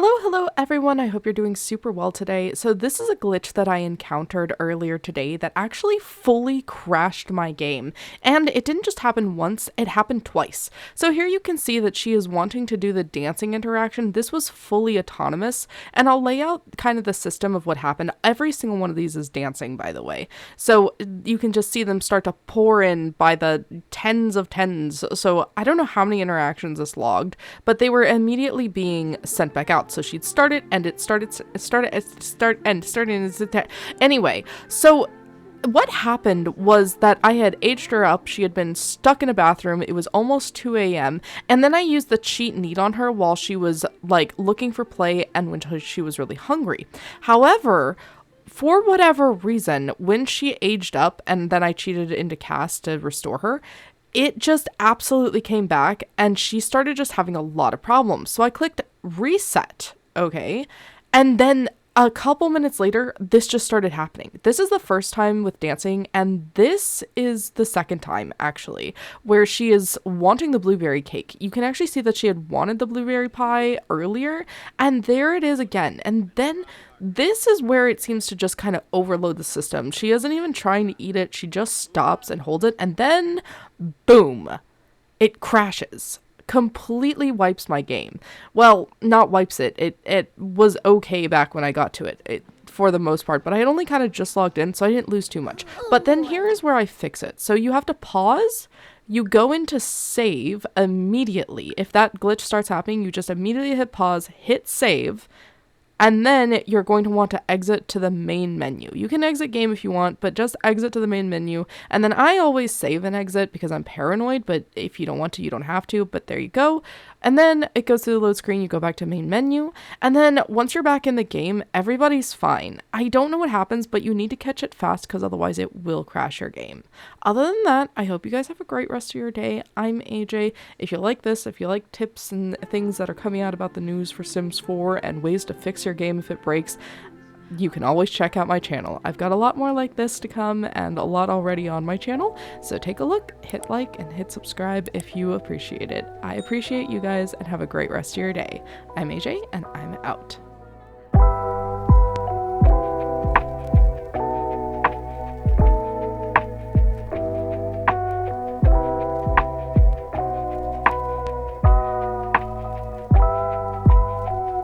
Hello everyone, I hope you're doing super well today. So this is a glitch that I encountered earlier today that actually fully crashed my game. And it didn't just happen once, it happened twice. So here you can see that she is wanting to do the dancing interaction. This was fully autonomous, and I'll lay out kind of the system of what happened. Every single one of these is dancing, by the way. So you can just see them start to pour in by the tens of tens. So I don't know how many interactions this logged, but they were immediately being sent back out. So she'd start it, and it started. Anyway, so what happened was that I had aged her up. She had been stuck in a bathroom. It was almost 2 a.m. And then I used the cheat neat on her while she was like looking for play and when she was really hungry. However, for whatever reason, when she aged up and then I cheated into cast to restore her, it just absolutely came back and she started just having a lot of problems. So I clicked reset, okay? And then a couple minutes later, this just started happening. This is the first time with dancing, and this is the second time, actually, where she is wanting the blueberry cake. You can actually see that she had wanted the blueberry pie earlier, and there it is again. And then this is where it seems to just kind of overload the system. She isn't even trying to eat it. She just stops and holds it, and then, boom, it crashes. Completely wipes my game. Well, not wipes it. It was okay back when I got to it for the most part, but I had only kind of just logged in, so I didn't lose too much. But then here is where I fix it. So you have to pause. You go into save immediately. If that glitch starts happening, you just immediately hit pause, hit save, and then you're going to want to exit to the main menu. You can exit game if you want, but just exit to the main menu. And then I always save and exit because I'm paranoid, but if you don't want to, you don't have to, but there you go. And then it goes to the load screen, you go back to main menu, and then once you're back in the game, everybody's fine. I don't know what happens, but you need to catch it fast because otherwise it will crash your game. Other than that, I hope you guys have a great rest of your day. I'm AJ. If you like this, if you like tips and things that are coming out about the news for Sims 4 and ways to fix your game if it breaks, you can always check out my channel. I've got a lot more like this to come and a lot already on my channel, so take a look, hit like, and hit subscribe if you appreciate it. I appreciate you guys and have a great rest of your day. I'm AJ and I'm out.